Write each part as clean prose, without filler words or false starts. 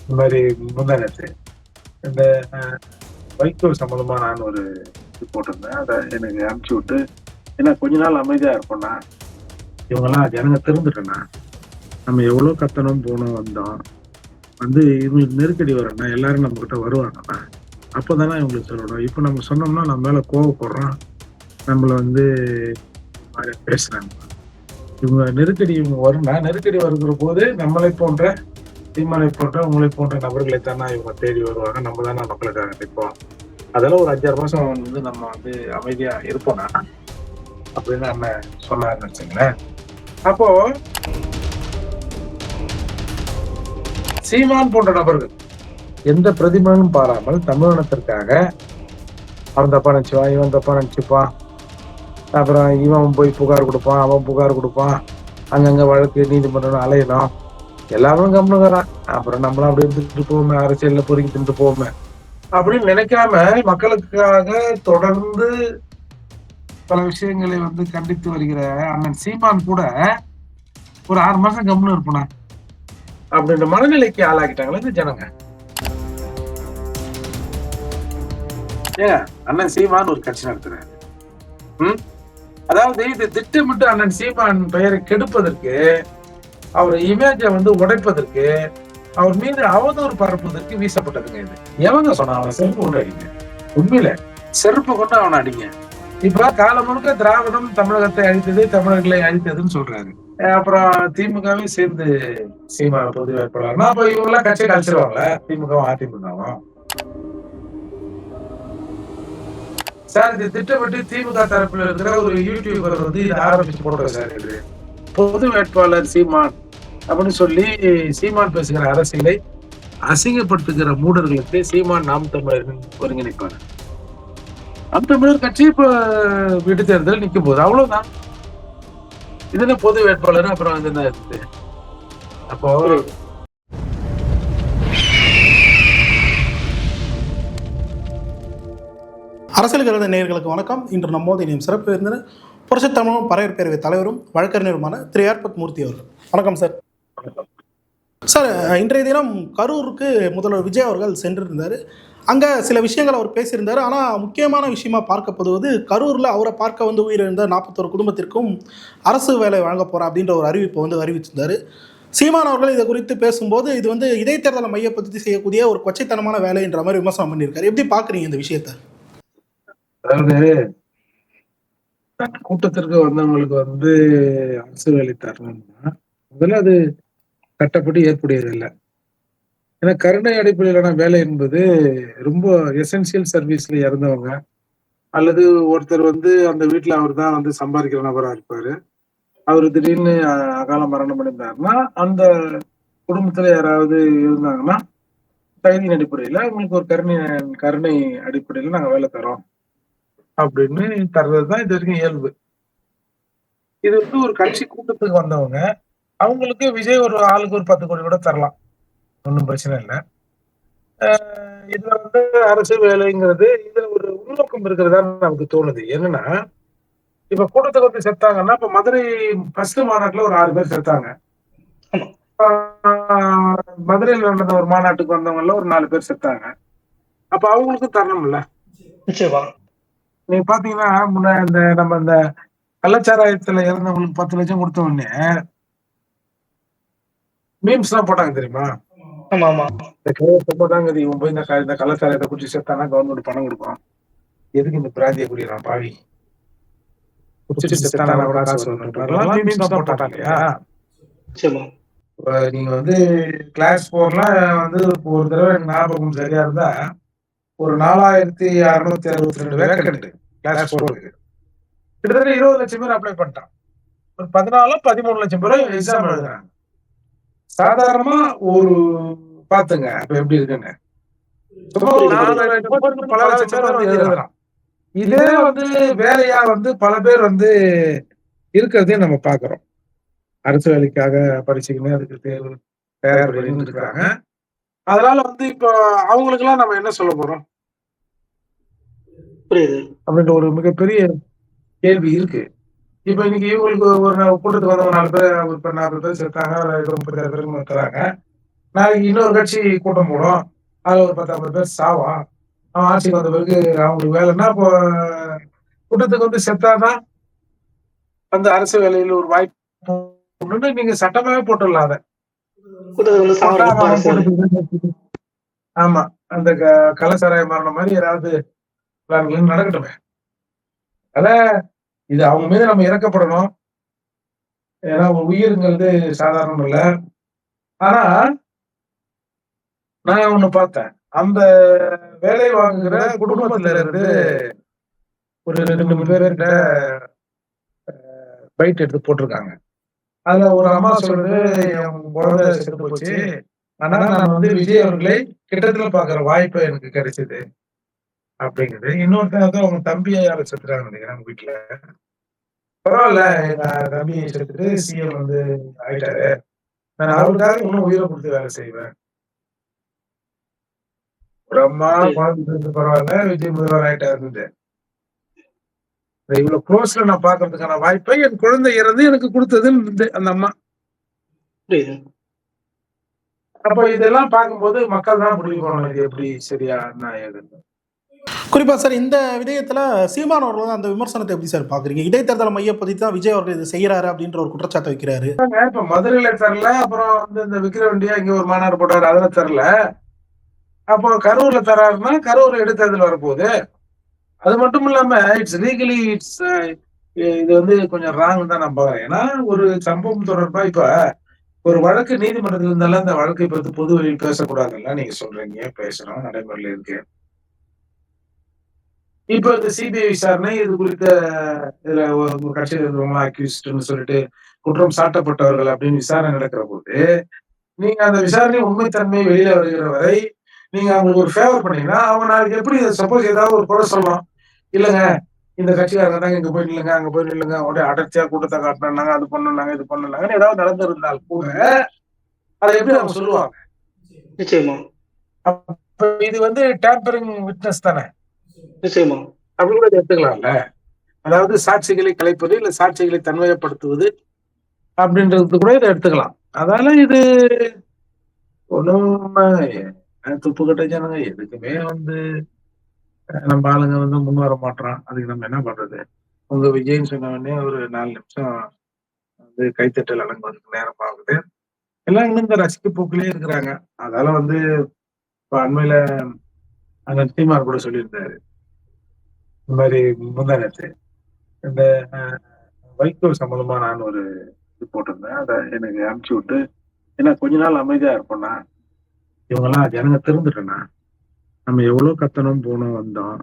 இந்த மாதிரி முந்தானத்து இந்த வைகோ சம்பந்தமா நான் ஒரு இது போட்டிருந்தேன். அதை எனக்கு அனுப்பிச்சு விட்டு, ஏன்னா கொஞ்ச நாள் அமைதியா இருப்போம்னா இவங்கெல்லாம் ஜனங்க திருந்துட்டோம்னா நம்ம எவ்வளவு கத்தணும் போனோம் வந்தோம் வந்து இவங்களுக்கு நெருக்கடி வரணும்னா எல்லாரும் நம்ம கிட்ட வருவாங்கண்ணா. அப்போதானே இவங்களுக்கு சொல்லணும். இப்போ நம்ம சொன்னோம்னா நம்ம மேல கோவப்படுறோம், நம்மள வந்து பேசுறாங்க. இவங்க நெருக்கடி இவங்க வரும்னா நெருக்கடி வருகிற போது நம்மளை போன்ற சீமானை போன்ற உங்களை போன்ற நபர்களை தானே இவங்க தேடி வருவாங்க. நம்ம தானே மக்களுக்காக நிற்போம். அதெல்லாம் ஒரு 5-6 மாசம் வந்து நம்ம வந்து அமைதியா இருப்போம்னா அப்படின்னு அண்ணன் சொன்னாருன்னு வச்சுங்களேன். அப்போ சீமான் போன்ற நபர்கள் எந்த பிரதிபலனும் பாராமல் தமிழினத்திற்காக அவன் தப்பா நினைச்சுவான், இவன் தப்பா நினைச்சுப்பான், அப்புறம் இவன் போய் புகார் கொடுப்பான், அவன் புகார் கொடுப்பான், அங்கங்க வழக்கு நீதிமன்றம் அலையணும், எல்லாரும் கம்முனுங்கிறான், அப்புறம் நம்மளும் அப்படி இருந்துட்டு போவோமே, அரசியல்ல பொறுக்கி திட்டு போவோமே அப்படின்னு நினைக்காம மக்களுக்காக தொடர்ந்து பல விஷயங்களை வந்து கண்டித்து வருகிற அண்ணன் சீமான் கூட ஒரு 6 மாசம் கம்முன்னு இருப்பனா அப்படின்ற மனநிலைக்கு ஆளாக்கிட்டாங்களே இந்த ஜனங்க. ஏன் அண்ணன் சீமான் ஒரு கட்சி நடத்துறாரு. அதாவது இது திட்டமிட்டு அண்ணன் சீமான் பெயரை கெடுப்பதற்கு, அவர் இமேஜ வந்து உடைப்பதற்கு, அவர் மீது அவதூறு பரப்புவதற்கு வீசப்பட்டதுங்க இது. எவங்க சொன்னா அவனை செருப்பு கொண்டு அடிங்க, உண்மையில செருப்பு கொண்டு அவனை அடிங்க. இப்ப காலம் முழுக்க திராவிடம் தமிழகத்தை அழித்தது, தமிழர்களை அழித்ததுன்னு சொல்றாரு. அப்புறம் திமுகவே சேர்ந்து சீமான பொது வேட்பாளர்னா அப்ப இவங்க எல்லாம் கட்சியை கழிச்சிருவாங்கள, திமுகவும் அதிமுகவும். சார் இது திட்டமிட்டு திமுக தரப்பில் இருக்கிற ஒரு யூடியூபர் வந்து இதை ஆரம்பிச்சு போடுற சார், இது பொது வேட்பாளர் சீமான் அப்படின்னு சொல்லி சீமான் பேசுகிற அரசியலை அசிங்கப்படுத்துகிற மூடர்களுக்கு சீமான் நாம் தமிழர் ஒருங்கிணைப்பார். நாம் தமிழர் கட்சி இப்ப வீட்டு தேர்தல் நிற்கும் போது அவ்வளவுதான். இதுல பொது வேட்பாளர் அப்புறம் வந்து என்ன இருக்குது? அப்போ அரசியல் கருத நேயர்களுக்கு வணக்கம். இன்று நம்மோது இனியும் சிறப்பு விருந்தினர் புரட்சி தமிழும் பறையர் பேரவை தலைவரும் வழக்கறிஞருமான திரு ஏர்பத் மூர்த்தி அவர்கள். வணக்கம் சார். சார், இன்றைய தினம் கரூருக்கு முதல்வர் விஜய் அவர்கள் சென்றிருந்தார். அங்கே சில விஷயங்கள் அவர் பேசியிருந்தார். ஆனால் முக்கியமான விஷயமா பார்க்கப்படுவது, கரூரில் அவரை பார்க்க வந்து உயிரிழந்த 41 குடும்பத்திற்கும் அரசு வேலை வழங்க போகிறேன் அப்படின்ற ஒரு அறிவிப்பை வந்து அறிவிச்சிருந்தார். சீமான் அவர்கள் இதை குறித்து பேசும்போது இது வந்து இடைத்தேர்தலை மையப்படுத்தி செய்யக்கூடிய ஒரு கொச்சைத்தனமான வேலைன்ற மாதிரி விமர்சனம் பண்ணியிருக்காரு. எப்படி பார்க்குறீங்க இந்த விஷயத்தை? அதாவது கூட்டத்திற்கு வந்தவங்களுக்கு வந்து அரசு வேலை தரணும்னா முதல்ல அது சட்டப்படி ஏற்புடையது இல்லை. ஏன்னா கருணை அடிப்படையிலான வேலை என்பது ரொம்ப எசென்சியல் சர்வீஸ்ல இறந்தவங்க, அல்லது ஒருத்தர் வந்து அந்த வீட்டுல அவர் தான் வந்து சம்பாதிக்கிற நபரா இருப்பாரு, அவர் திடீர்னு அகால மரணம் அடைந்தாருன்னா அந்த குடும்பத்துல யாராவது இருந்தாங்கன்னா தகுதியின் அடிப்படையில உங்களுக்கு ஒரு கருணை அடிப்படையில நாங்க வேலை தரோம் அப்படின்னு தர்றதுதான் இது வரைக்கும் இயல்பு. இது வந்து ஒரு கட்சி கூட்டத்துக்கு வந்தவங்க, அவங்களுக்கு விஜய் ஒரு ஆளுக்கு ஒரு 10 கோடி கூட தரலாம், ஒன்றும் பிரச்சனை இல்லை. இதுல வந்து அரசு வேலைங்கிறது இதுல ஒரு உள்நோக்கம் இருக்கிறதா நமக்கு தோணுது. என்னன்னா இப்ப கூட்டத்துக்கு வந்து செத்தாங்கன்னா, இப்ப மதுரை ஃபர்ஸ்ட் மாநாட்டுல ஒரு 6 பேர் செத்தாங்க. மதுரையில் நடந்த ஒரு மாநாட்டுக்கு வந்தவங்கல ஒரு 4 பேர் செத்தாங்க. அப்ப அவங்களுக்கும் தரணும்ல. நீங்க பாத்தீங்கன்னா முன்ன இந்த நம்ம இந்த கள்ளச்சாராயத்துல இறந்தவங்களுக்கு 10 லட்சம் கொடுத்த உடனே மீம்ஸ் எல்லாம் போட்டாங்க தெரியுமா? போட்டாங்க, இவன் போய் இந்த கள்ளச்சாராயத்தை குடிச்சு செத்தானா கவர்மெண்ட் பணம் கொடுக்கும், எதுக்கு இந்த பிராந்திய குடிக்கிறான் பாவி, குடிச்சு செத்தானா கூட காசு போட்டாங்க இல்லையா? நீங்க வந்து கிளாஸ் 4ல வந்து ஒரு தடவை ஞாபகம் சரியா இருந்தா ஒரு 4662 வேக்கண்ட் கிளாஸ் 4க்கு கிட்டத்தட்ட 20 லட்சம் பேர் அப்ளை பண்ணிட்டான். ஒரு 14-13 லட்சம் பேர் எக்ஸாம் எழுதுறாங்க. சாதாரணமா ஒரு பாத்துங்க இப்ப எப்படி இருக்குன்னு. பல லட்சம் பேர் வந்து எழுதுறான். இதே வந்து வேலையா வந்து பல பேர் வந்து இருக்கிறதே நம்ம பாக்குறோம். அரசு வேலைக்காக படிச்சுக்கின்னு அதுக்கு தேர்வு தயார் பண்ணிட்டு இருக்காங்க. அதனால வந்து இப்போ அவங்களுக்கு எல்லாம் நம்ம என்ன சொல்ல போறோம் அப்படின்ற ஒரு மிகப்பெரிய கேள்வி இருக்கு. இப்ப இன்னைக்கு இவங்களுக்கு ஒரு கூட்டத்துக்கு வந்தவங்க 4 பேர், ஒரு 40 பேர் செத்தாங்க, 36 பேர் தராங்க. நாளைக்கு இன்னொரு கட்சி கூட்டம் போடும். அதுல ஒரு 10, 50 பேர் சாவான். அவன் ஆட்சிக்கு வந்த பிறகு அவங்களுக்கு வேலைன்னா, அப்போ கூட்டத்துக்கு வந்து செத்தாதான் அந்த அரசு வேலையில ஒரு வாய்ப்பு உண்டுன்னு நீங்க சட்டமாவே போட்டுடலாம் அத. கூட்டத்துல வந்து போட்டா சாவறது தான் அவன் அரசியல். கூட்டத்துக்கு ஆமா. அந்த கள்ளச்சாராய மரணம் மாரி ஏதாவது பிளான்கள் நடக்கட்டுமே. அதான் இது அவங்க மீது நம்ம இரக்கப்படணும். ஏன்னா ஒரு உயிருங்கிறது சாதாரணம் இல்ல. ஆனா, நான் ஒண்ணு பார்த்தேன். அந்த வேலை வாங்குகிற குடும்பத்துல இருந்து ஒரு 2, 3 பேர்கிட்ட பைட் எடுத்து போட்டிருக்காங்க. அதுல ஒரு அம்மா சொல்றது, என் குழந்தை செத்து போச்சு. ஆனா நான் வந்து விஜய் அவர்களை கிட்டத்துல பார்க்கிற வாய்ப்பு எனக்கு கிடைச்சது. அப்படிங்குது. இன்னொருத்தன் வந்து அவங்க தம்பிய யாரோ செத்துட்டாங்கன்னு நினைக்கிறேன் அவங்க வீட்ல. பரவால்ல எங்க தம்பி செத்துட்டு சிஎம் வந்து ஆயிட்டாரு. நான் அவருக்காக இன்னும் உயிரை குடுத்து வேலை செய்வேன். ஒரு அம்மா குழந்தை செத்து பரவால்ல, விஜய் முதல்வர் ஆயிட்டாருன்னுது. இவ்வளவு க்ளோஸ்ல நான் பார்க்கறதுக்கான வாய்ப்பை என் குழந்தை இறந்து எனக்கு குடுத்ததுன்னு அந்த அம்மா. புரியுது. அப்ப இதெல்லாம் பார்க்கும்போது மக்கள் தான் முடிவு பண்ணணும். இது எப்படி சரியா என்ன ஏதுன்னு. குறிப்பா சார் இந்த விடயத்துல சீமான் அவர்கள் அந்த விமர்சனத்தை எப்படி சார் பாக்குறீங்க? இடைத்தேர்தலை மையப்படுத்தி தான் விஜய் அவர்கள் இதை செய்யறாரு அப்படின்ற ஒரு குற்றச்சாட்டை வைக்கிறாரு. இப்ப மதுரையில தரல, அப்புறம் வந்து இந்த விக்கிரவண்டியா இங்க ஒரு மாநாடு போட்டாரு, அதுல தரல. அப்போ கரூர்ல தராருன்னா கரூர் இடைத்தேர்தல் வரப்போகுது. அது மட்டும் இல்லாம இட்ஸ் லீகலி இட்ஸ் இது வந்து கொஞ்சம் ராங் தான் நான் பாக்குறேன். ஏன்னா ஒரு சம்பவம் தொடர்பா இப்ப ஒரு வழக்கு நீதிமன்றத்தில் இருந்தாலும் அந்த வழக்கை பத்தி பொது வெளியில் பேசக்கூடாதுல்ல நீங்க சொல்றீங்க. பேசணும், நடைமுறையில இருக்கு. இப்ப இந்த சிபிஐ விசாரணை இது குறித்த இதுல ஒரு கட்சியில இருந்தவங்க அக்யூஸ்ட்னு சொல்லிட்டு குற்றம் சாட்டப்பட்டவர்கள் அப்படின்னு விசாரணை நடக்கிற போது, நீங்க அந்த விசாரணை உண்மைத்தன்மை வெளியில வருகிற வரை நீங்க அவங்களுக்கு ஒரு ஃபேவர் பண்ணீங்கன்னா, அவங்க நாளைக்கு எப்படி சப்போஸ் ஏதாவது ஒரு குறை சொல்லலாம். இல்லங்க இந்த கட்சிக்காரங்க தாங்க இங்க போய் நில்லுங்க, அங்க போய் நில்லுங்க, உடனே அடர்த்தியா கூட்டத்தை காட்டினாங்க, அது பண்ணாங்க, இது பண்ணாங்கன்னு ஏதாவது நடந்திருந்தால் கூட அதை எப்படி அவங்க சொல்லுவாங்க? நிச்சயமா, அப்ப இது வந்து டேம்பரிங் விட்னஸ் தானே. நிச்சயமா. அப்படி கூட இதை எடுத்துக்கலாம்ல. அதாவது சாட்சிகளை கலைப்பது இல்ல சாட்சிகளை தன்மையப்படுத்துவது அப்படின்றது கூட இதை எடுத்துக்கலாம். அதனால இது ஒண்ணும் துப்பு கட்ட ஜனங்க எதுக்குமே வந்து நம்ம ஆளுங்க வந்து முன் வர மாட்றான். அதுக்கு நம்ம என்ன பண்றது? உங்க விஜய்ன்னு சொன்ன உடனே ஒரு 4 நிமிஷம் வந்து கைத்தட்டல் அடங்குவதற்கு நேரம் ஆகுது. எல்லாம் இன்னும் இந்த ரசிக்க போக்கிலே இருக்கிறாங்க. அதால வந்து இப்ப அண்மையில அண்ணன் சீமான் கூட சொல்லியிருந்தாரு. இந்த மாதிரி முந்தா நேத்து இந்த வைகோ சம்பந்தமா நான் ஒரு இது போட்டிருந்தேன். அத எனக்கு அனுப்பிச்சு விட்டு, ஏன்னா கொஞ்ச நாள் அமைதியா இருப்போம்னா, இவங்கெல்லாம் ஜனங்க திருந்துட்டோம்னா, நம்ம எவ்வளவு கத்தணும், போனோம், வந்தோம்.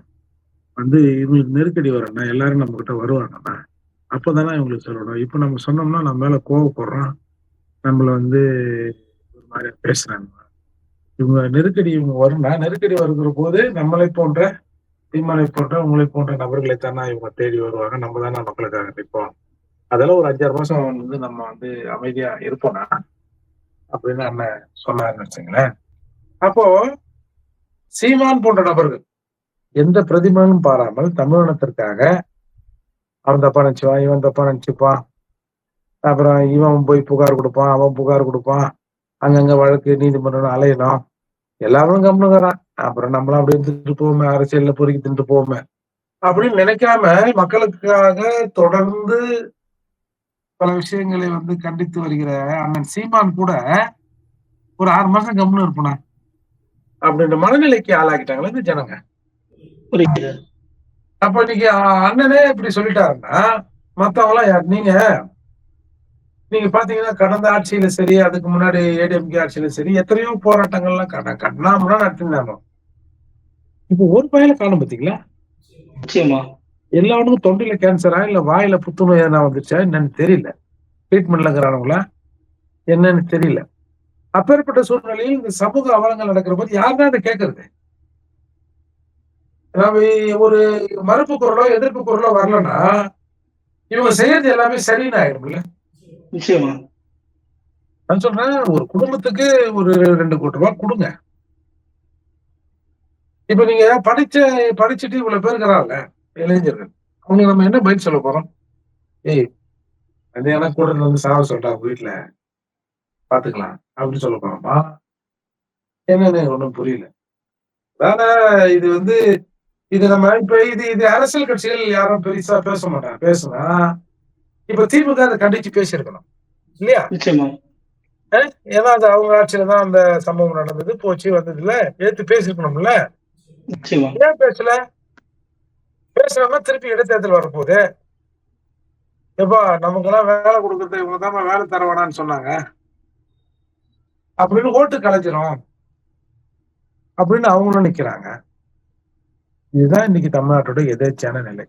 வந்து இவங்களுக்கு நெருக்கடி வரும்னா எல்லாரும் நம்ம கிட்ட வருவாங்கண்ணா. அப்பதானே இவங்களுக்கு சொல்லணும். இப்ப நம்ம சொன்னோம்னா நம்ம மேல கோவப்படுறோம். நம்மள வந்து ஒரு மாதிரி பேசுறாங்க. இவங்க நெருக்கடி இவங்க வரும்னா, நெருக்கடி வருகிற போது நம்மளை போன்ற சீமானை போன்ற உங்களை போன்ற நபர்களை தானே இவங்க தேடி வருவாங்க. நம்ம தானே மக்களுக்காக நிற்போம். அதெல்லாம் ஒரு 5, 6 மாசம் வந்து நம்ம வந்து அமைதியா இருப்போம்னா அப்படின்னு அண்ணன் சொன்னாருன்னு வச்சுங்களேன். அப்போ சீமான் போன்ற நபர்கள் எந்த பிரதிபலனும் பாராமல் தமிழினத்திற்காக அவன் தப்பா நினைச்சுவான், இவன் தப்பா நினைச்சுப்பான், அப்புறம் இவன் போய் புகார் கொடுப்பான், அவன் புகார் கொடுப்பான், அங்கங்க வழக்கு நீதிமன்றம் அலையணும், எல்லாரும் கம்முனுங்கிறான். அப்புறம் நம்மளும் அப்படி இருந்துட்டு போவோமே, அரசியல்ல பொறுக்கி தின்ட்டு போவோமே அப்படின்னு நினைக்காம மக்களுக்காக தொடர்ந்து பல விஷயங்களை வந்து கண்டித்து வருகிற அண்ணன் சீமான் கூட ஒரு 6 மாசம் கம்முன்னு இருப்பனா அப்படின்ற மனநிலைக்கு ஆளாக்கிட்டாங்களே இந்த ஜனங்க. புரியுது. அப்ப இன்னைக்கு அண்ணனே இப்படி சொல்லிட்டாருன்னா மத்தவங்க எல்லாம் யார்? நீங்க பாத்தீங்கன்னா கடந்த ஆட்சியில சரி, அதுக்கு முன்னாடி ஏடிஎம்கே ஆட்சியில சரி, எத்தனையோ போராட்டங்கள்லாம் கண்ணாமூலா நடத்திருந்தாங்க. இப்ப ஒரு பையில காணும் பாத்தீங்களா? நிச்சயமா. எல்லாருக்கும் தொண்டையில கேன்சரா இல்ல வாயில புத்துநோய் எதனா வந்துச்சா என்னன்னு தெரியல. ட்ரீட்மெண்ட்ல இருக்கிறானுங்களா என்னன்னு தெரியல. அப்பேற்பட்ட சூழ்நிலையில் இந்த சமூக அவலங்கள் நடக்கிற போது யாருதான் அதை கேட்கறது? நாம ஒரு மறுப்பு குரலோ எதிர்ப்பு குரலோ வரலன்னா இவங்க செய்யறது எல்லாமே சரின்னு ஆயிடும்ல. நிச்சயமா. நான் சொல்றேன், ஒரு குடும்பத்துக்கு ஒரு 2 கோடி ரூபாய் கொடுங்க. இப்ப நீங்க படிச்சுட்டு இவ்வளவு பேர் இருக்கிறாங்க இளைஞர்கள், அவங்க நம்ம என்ன பதில் சொல்ல போறோம்? ஏய் அது ஏன்னா கூட வந்து சாவ சொல்லிட்டா வீட்டுல பாத்துக்கலாம் அப்படின்னு சொல்ல போறோமா? என்னன்னு ஒண்ணும் புரியல. அதனால இது வந்து இது நம்ம இப்ப இது அரசியல் கட்சிகள் யாரும் பெருசா பேச மாட்டாங்க. பேசுனா, இப்ப திமுக அத கண்டிச்சு பேசியிருக்கணும். இல்லையா? நிச்சயமா ஏன்னா அது அவங்க ஆட்சியில தான் அந்த சம்பவம் நடந்தது. போச்சு வந்ததுல எதிர்த்து பேசியிருக்கணும்ல. நிச்சயமா ஏன் பேசல? பேசலன்னா திருப்பி இடைத்தேர்தல் வரப்போகுது. எப்பா நமக்கெல்லாம் வேலை குடுக்குறது இவங்க தான்ப்பா வேலை தர வேணாம்னு சொன்னாங்க. அப்படின்னு ஓட்டு கலைஞ்சிரும். அப்படின்னு அவங்களும் நிக்கிறாங்க. இதுதான் இன்னைக்கு தமிழ்நாட்டோட எதேர்ச்சியான நிலை.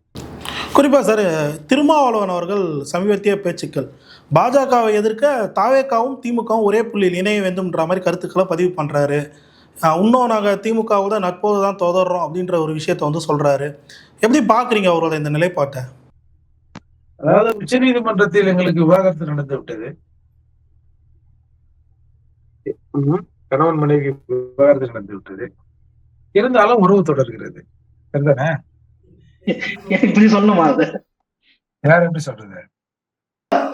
குறிப்பாக சார், திருமாவளவன் அவர்கள் சமீபத்திய பேச்சுக்கள் பாஜகவை எதிர்க்க தாவேக்காவும் திமுகவும் ஒரே புள்ளியில் இணைய வேண்டும்ன்ற மாதிரி கருத்துக்களை பதிவு பண்ணுறாரு. இன்னும் நாங்கள் திமுகவோட நட்போது தான் தொடர்றோம் அப்படின்ற ஒரு விஷயத்த வந்து சொல்கிறாரு. எப்படி பார்க்குறீங்க அவரோட இந்த நிலைப்பாட்டை? அதாவது உச்சநீதிமன்றத்தில் எங்களுக்கு விவாகரத்து நடந்து விட்டது. கணவன் மனைவி விவாகரத்து நடந்து விட்டது. இருந்தாலும் உறவு தொடர்கிறது. சரிதானே? இப்படி சொல்லணுமா அது? யார் எப்படி சொல்றது?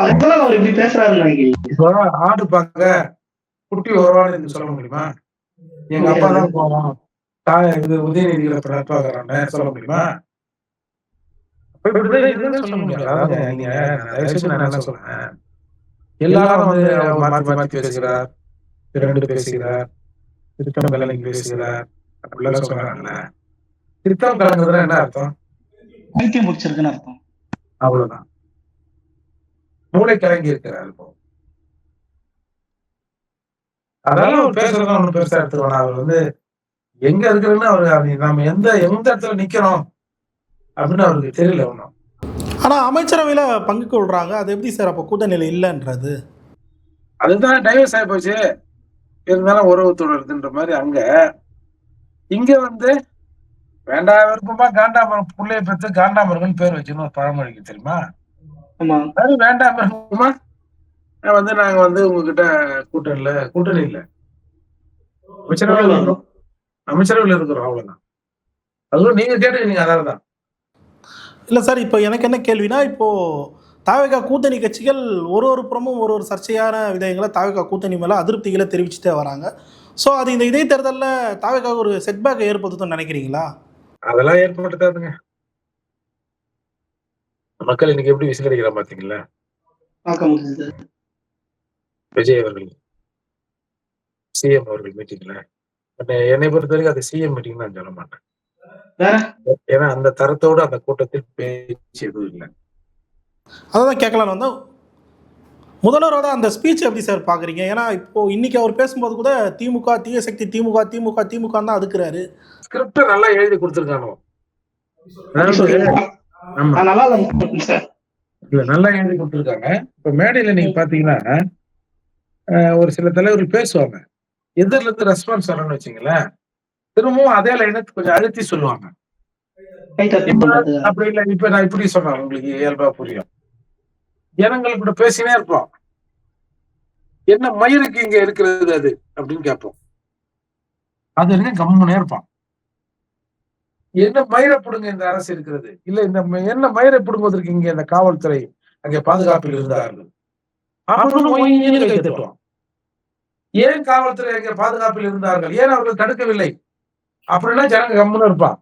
அதெல்லாம் அவர் இப்படி பேசுறாருன்னு நினைக்கிறீங்க? இப்போ ஆடு பார்க்க குட்டி வருவான்னு என்று சொல்ல முடியுமா? எங்க அப்பா தான் போவோம். இது உதயநிதிகளை நட்பாகிறான்னு சொல்ல முடியுமா? இப்படிதான் இதுதான் சொல்ல முடியும். அதாவது நீங்க தயவு செஞ்சு நான் என்ன சொல்றேன், எல்லாரும் வந்து அவர் மாத்தி மாத்தி பேசுகிறார், திரண்டு பேசுகிறார், திருத்தம் கலங்கி பேசுகிறார், அப்படிலாம் சொல்றாங்கல்ல. திருத்தம் கலங்குறதுனா என்ன அர்த்தம்? பைத்தியம் பிடிச்சிருக்குன்னு அர்த்தம். அவ்வளவுதான். மூளை கலங்கி இருக்கிறார் இப்போ. அதனால அவர் பேசுறதும் ஒண்ணு பெருசா எடுத்துக்கணும். அவர் வந்து எங்க இருக்குன்னு அவரு நம்ம எந்த இடத்துல நிக்கிறோம் அப்படின்னு அவருக்கு தெரியல ஒண்ணும். ஆனால் அமைச்சரவையில் பங்கு கொள்றாங்க. அது எப்படி சார் அப்போ கூட்டணியில் இல்லைன்றது? அதுதான் டைவர்ஸ் ஆகி போச்சு. இருந்தாலும் உறவு தொடருதுன்ற மாதிரி அங்க. இங்க வந்து வேண்டா விருப்பமா காண்டாமரம் புள்ளைய பெற்று காண்டாமருகன் பேர் வச்சுன்னு ஒரு பழமொழிக்கு தெரியுமா? ஆமா வேண்டாம் விருப்பமா வந்து நாங்க வந்து உங்ககிட்ட கூட்டணி இல்ல அமைச்சரவையில் இருக்கிறோம் அவ்வளவுதான். அதுவும் நீங்க கேட்டுக்கிறீங்க. அதாவதுதான் இல்லை சார், இப்போ எனக்கு என்ன கேள்வினா, இப்போது தாவேகா கூட்டணி கட்சிகள் ஒரு புறமும் ஒரு சர்ச்சையான விடயங்களை தாவேகா கூட்டணி மேலே அதிருப்திகளை தெரிவிச்சுட்டே வராங்க. ஸோ அது இந்த இடைத்தேர்தலில் தாவேகா ஒரு செட்பேக்கை ஏற்படுத்தும் நினைக்கிறீங்களா? அதெல்லாம் ஏற்பட்டுதாதுங்க. மக்கள் இன்னைக்கு எப்படி விசிலடிக்கிறான் பாத்தீங்களா? பார்க்க முடியுது. விஜய் அவர்கள் சிஎம் அவர்கள் மீட்டிங்ல என்னை பொறுத்த வரைக்கும் அது சிஎம் மீட்டிங் நான் சொல்ல மாட்டேன். ஏன்னா அந்த தரத்தோடு அந்த கூட்டத்தில் பேச்சு எதுவும் இல்லை. அதான் கேட்கலான்னு வந்தா, முதல்வரோட அந்த ஸ்பீச் எப்படி சார் பார்க்குறீங்க? ஏன்னா இப்போ இன்னைக்கு அவர் பேசும்போது கூட திமுக தீய சக்தி, திமுக திமுக திமுக தான் அதுக்குறாரு. ஸ்கிரிப்ட் நல்லா எழுதி கொடுத்துருக்கானோ. இல்ல நல்லா எழுதி கொடுத்துருக்காங்க. இப்ப மேடையில நீங்க பாத்தீங்கன்னா ஒரு சில தலைவர்கள் பேசுவாங்க, எதிரில இருந்து ரெஸ்பான்ஸ் வரணும்னு வச்சுங்களேன், திரும்பவும் அதே லைனை கொஞ்சம் அழுத்தி சொல்லுவாங்க. அப்படி இல்லை, இப்ப நான் இப்படி சொன்னேன் உங்களுக்கு இயல்பா புரியும். ஜனங்கள் கூட பேசினே இருப்போம், என்ன மயிருக்கு இங்க இருக்கிறது அது அப்படின்னு கேட்போம். அது வரைக்கும் கம்முனே இருப்பான். என்ன மயிரை பிடுங்க இந்த அரசு இருக்கிறது, இல்ல இந்த என்ன மயிரை பிடுங்குவதற்கு இங்க இந்த காவல்துறை அங்கே பாதுகாப்பில் இருந்தார்கள் அப்படின்னு கை தட்டுவான். ஏன் காவல்துறை அங்கே பாதுகாப்பில் இருந்தார்கள், ஏன் அவர்கள் தடுக்கவில்லை அப்படின்னா ஜனங்க கம்முன்னு இருப்பான்.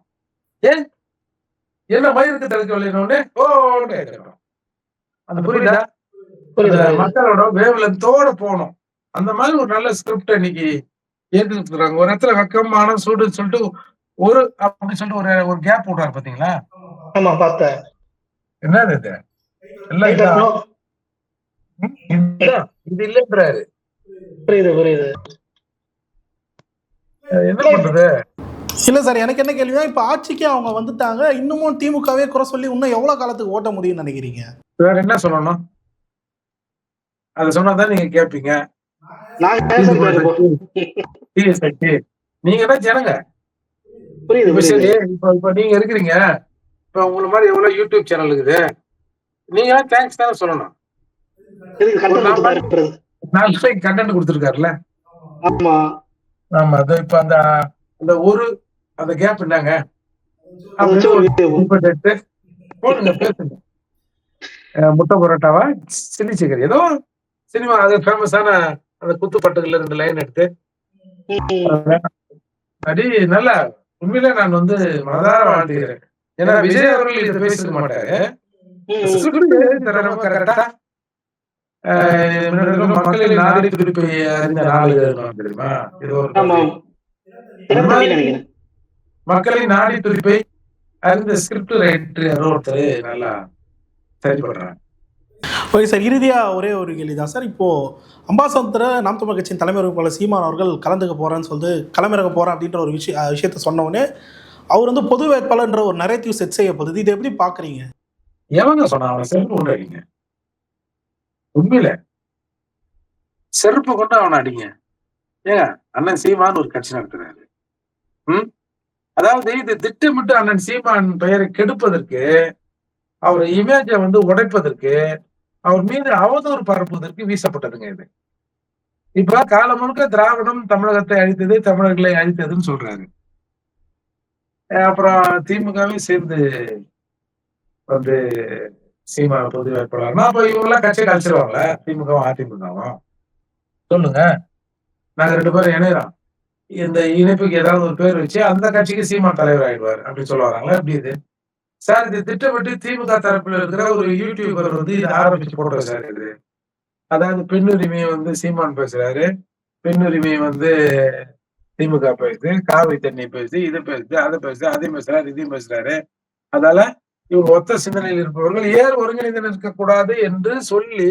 ஏன் என்ன மயிருக்கு தடுக்கவில்லை அந்த புரியுதா? மக்களோட வேவ்லென்த்தோட போகணும். அந்த மாதிரி ஒரு நல்ல ஸ்கிரிப்ட் இன்னைக்கு ஏற்றுக்கிறாங்க. ஒரு இடத்துல வெக்கமான சூடுன்னு சொல்லிட்டு ஒரு அப்படின்னு சொல்லிட்டு ஒரு கேப் விடுறாரு பாத்தீங்களா? ஆமா பார்த்தேன். என்னது இது எல்லாம் இது இல்லைன்றாரு. புரியுது புரியுது. என்ன பண்றது? இல்ல சார், எனக்கு என்ன கேள்வினா, இப்ப ஆட்சிக்கு அவங்க வந்துட்டாங்க, இன்னமும் திமுகவே குறை சொல்லி இன்னும் எவ்வளவு காலத்துக்கு ஓட்ட முடியும்னு நினைக்கிறீங்க? வேற என்ன சொல்லணும்? அத சொன்னாதான் நீங்க கேட்பீங்க. நீங்க தான் ஜனங்க. புரியுது. இப்ப நீங்க இருக்கிறீங்க, இப்ப உங்களை மாதிரி எவ்வளவு யூடியூப் சேனல் இருக்குது, நீங்க தேங்க்ஸ் தானே சொல்லணும். கண்டென்ட் கொடுத்துருக்காருல்ல. ஆமா ஆமா. இப்ப அந்த ஒரு அந்த கேப் என்னங்க போடுங்க, பேசுங்க. முட்டை பரோட்டாவா சில்லி சிக்கன் ஏதோ சினிமா அது ஃபேமஸான அந்த குத்துப்பட்டுகள்ல 2 லைன் எடுத்து அடி நல்லா உண்மையிலே நான் வந்து மனதார வாழ்த்துகிறேன். ஏன்னா விஜய் அவர்கள் இதை பேசிருக்க மாட்டாரு. ஸ்கிரிப்ட் எழுதி தரவங்க கரெக்டா மக்களின் நாடி துடிப்பை அறிந்த நாள் தெரியுமா? இது ஒரு மக்களின் நாடி துடிப்பை அறிந்த ஸ்கிரிப்ட் ரைட்டர் ஒருத்தர் நல்லா சரி பண்றாங்க. ஓகே சார், இறுதியாக ஒரே ஒரு கேள்வி தான் சார். இப்போது அம்பாசமுத்திர நாம் தமிழர் கட்சியின் தலைமை வேட்பாளர் சீமான் அவர்கள் கலந்துக்க போகிறேன்னு சொல்லிட்டு களமிறங்க போகிறேன் அப்படின்ற ஒரு விஷயத்த சொன்னோடனே அவர் வந்து பொது வேட்பாளர்ன்ற ஒரு நரேட்டிவ் செட் செய்யப்படுது. இதை எப்படி பார்க்குறீங்க? எவங்க சொன்னா அவனை செருப்பு கொண்டு அடிங்க, உண்மையில செருப்பு கொண்டு அவனை அடிங்க. ஏங்க அண்ணன் சீமான் ஒரு கட்சி நடத்துறாரு. அதாவது இது திட்டமிட்டு அண்ணன் சீமான் பெயரை கெடுப்பதற்கு, அவர் இமேஜை வந்து உடைப்பதற்கு, அவர் மீது அவதூறு பரப்புவதற்கு வீசப்பட்டதுங்க இது. இப்ப காலம் முழுக்க திராவிடம் தமிழகத்தை அழித்தது, தமிழர்களை அழித்ததுன்னு சொல்றாரு. அப்புறம் திமுகவே சேர்ந்து வந்து சீமான பொது வேட்பாளர்னா அப்ப இவங்க எல்லாம் கட்சியை கழிச்சிருவாங்களே, திமுகவும் அதிமுகவும். சொல்லுங்க, நாங்க 2 பேரும் இணையறோம், இந்த இணைப்புக்கு ஏதாவது ஒரு பேர் வச்சு அந்த கட்சிக்கு சீமான் தலைவர் ஆயிடுவார் அப்படின்னு சொல்ல வராங்களா? எப்படி இது சார்? இது திட்டமிட்டு திமுக தரப்புல இருக்கிற ஒரு யூடியூபர் வந்து இதை ஆரம்பிச்சு போடுற சார் இது. அதாவது பெண்ணுரிமையை வந்து சீமான் பேசுறாரு, பெண்ணுரிமையை வந்து திமுக பேசுது, காவிரி தண்ணி பேசுது, இது பேசுது, அதை பேசுது, அதையும் பேசுறாரு, இதையும் பேசுறாரு. அதனால இவங்க ஒத்த சிந்தனையில் இருப்பவர்கள் ஏன் ஒருங்கிணைந்து நிற்கக்கூடாது என்று சொல்லி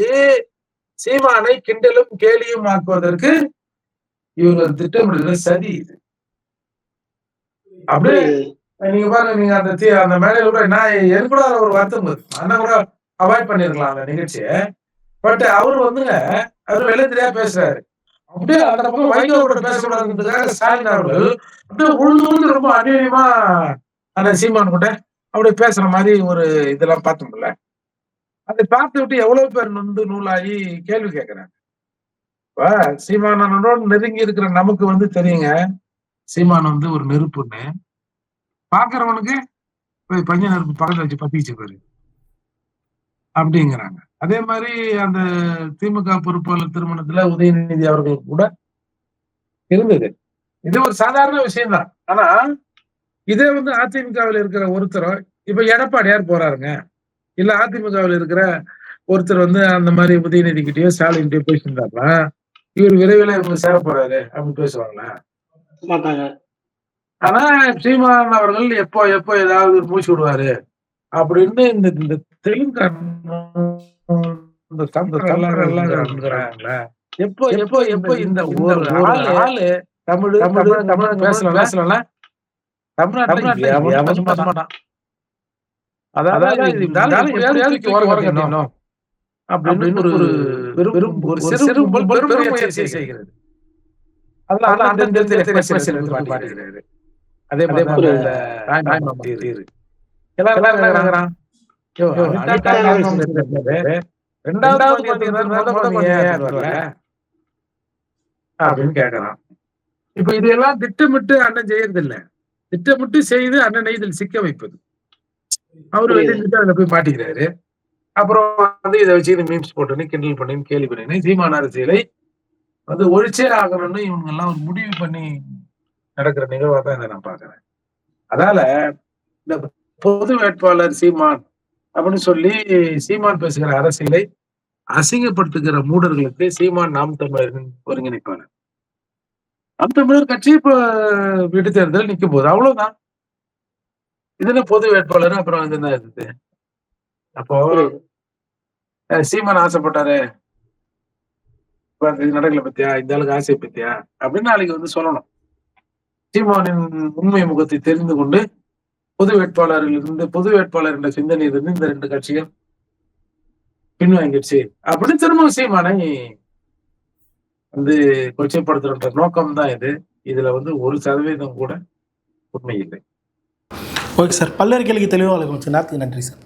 சீமானை கிண்டலும் கேலியும் ஆக்குவதற்கு இவங்க திட்டமிடுகிற சதி இது. அப்படியே நீங்க பாருங்க, நீங்க அந்த மேடையில கூட நான் எனக்கு கூட ஒரு வருத்தம் அண்ணன் கூட அவாய்ட் பண்ணிருக்கலாம் அந்த நிகழ்ச்சியை. பட் அவரு வந்துங்க அவரு வெளியே தெரியா பேசுறாரு. அப்படியே அந்த பக்கம் வைகோட பேசக்கூடாதுன்றதுக்காக ஸ்டாலின் அவர்கள் அப்படியே உழுந்து ரொம்ப அநியாயமா அந்த சீமான் கூட அப்படி பேசுற மாதிரி ஒரு இதெல்லாம் பார்த்தோம்ல. அதை பார்த்து விட்டு எவ்வளவு பேர் வந்து நூலாகி கேள்வி கேட்கிறாங்க. இப்ப சீமானோட நெருங்கி இருக்கிற நமக்கு வந்து தெரியுங்க, சீமான் வந்து ஒரு நெருப்புன்னு. பாக்குறவனுக்கு பஞ்ச நெருப்பு பக்கத்துல வச்சு பத்திச்சு பாரு அப்படிங்கிறாங்க. அதே மாதிரி அந்த திமுக பொறுப்பாளர் திருமணத்துல உதயநிதி அவர்கள் கூட இருந்தது. இது ஒரு சாதாரண விஷயம்தான். ஆனா இதே வந்து அதிமுகவில் இருக்கிற ஒருத்தரோ, இப்ப எடப்பாடியார் போறாருங்க, இல்ல அதிமுகவில் இருக்கிற ஒருத்தர் வந்து அந்த மாதிரி உதயநிதி கிட்டயோ ஸ்டாலின்கிட்டயோ பேசியிருந்தாருன்னா இவர் விரைவில் இவங்க சேர போறாரு அப்படின்னு பேசுவாங்களா? ஆனா சீமான் அவர்கள் எப்போ எப்போ ஏதாவது மூச்சு விடுவாரு அப்படின்னு இந்த தெலுங்கு எப்போ எப்போ எப்போ இந்த ஒரு ஆளு தமிழ் தமிழ் தமிழ் பேசலாம் தமிழ்நாட்டுல மாட்டான். அதாவது அப்படின்னு ஒரு சிறு பெருமுயற்சி செய்கிறது. அதே மாதிரி அப்படின்னு கேட்கறான். இப்ப இதெல்லாம் திட்டமிட்டு அண்ணன் செய்யறது இல்ல, திட்டமிட்டு செய்து அண்ணனை இதில் சிக்க வைப்பது. அவரு அதுல போய் மாட்டிக்கிறாரு. அப்புறம் வந்து இதை வச்சு மீம்ஸ் போட்டு கிண்டல் பண்ணி கேலி பண்ணி சீமான அரசியலை வந்து ஒழிச்சே ஆகணும்னு இவங்க எல்லாம் ஒரு முடிவு பண்ணி நடக்கிற நிகழ்வா தான் இதை நான் பாக்குறேன். அதனால இந்த பொது வேட்பாளர் சீமான் அப்படின்னு சொல்லி சீமான் பேசுகிற அரசியலை அசிங்கப்படுத்துகிற மூடர்களுக்கு சீமான் நாம் தமிழரின் ஒருங்கிணைப்பாளர். நாம் தமிழர் கட்சி இப்ப இடைத்தேர்தல் நிக்கும் போது அவ்வளவுதான். இதுல பொது வேட்பாளர் அப்புறம் இது என்ன இருக்குது? அப்போ சீமான் ஆசைப்பட்டாரு, நடக்கல பத்தியா, இந்த ஆளுக்கு ஆசை பத்தியா அப்படின்னு நாளைக்கு வந்து சொல்லணும். சீமானின் உண்மை முகத்தை தெரிந்து கொண்டு பொது வேட்பாளர் என்ற சிந்தனையிலிருந்து இந்த 2 கட்சிகள் பின்வாங்கிடுச்சு அப்படின்னு திரும்ப சீமானை வந்து கொச்சைப்படுத்துற நோக்கம் தான் இது. இதுல வந்து 1% கூட உண்மை இல்லை. ஓகே சார், பல்வேறு கேள்விக்கு தெளிவாக கொஞ்சம் நேரத்துக்கு நன்றி சார்.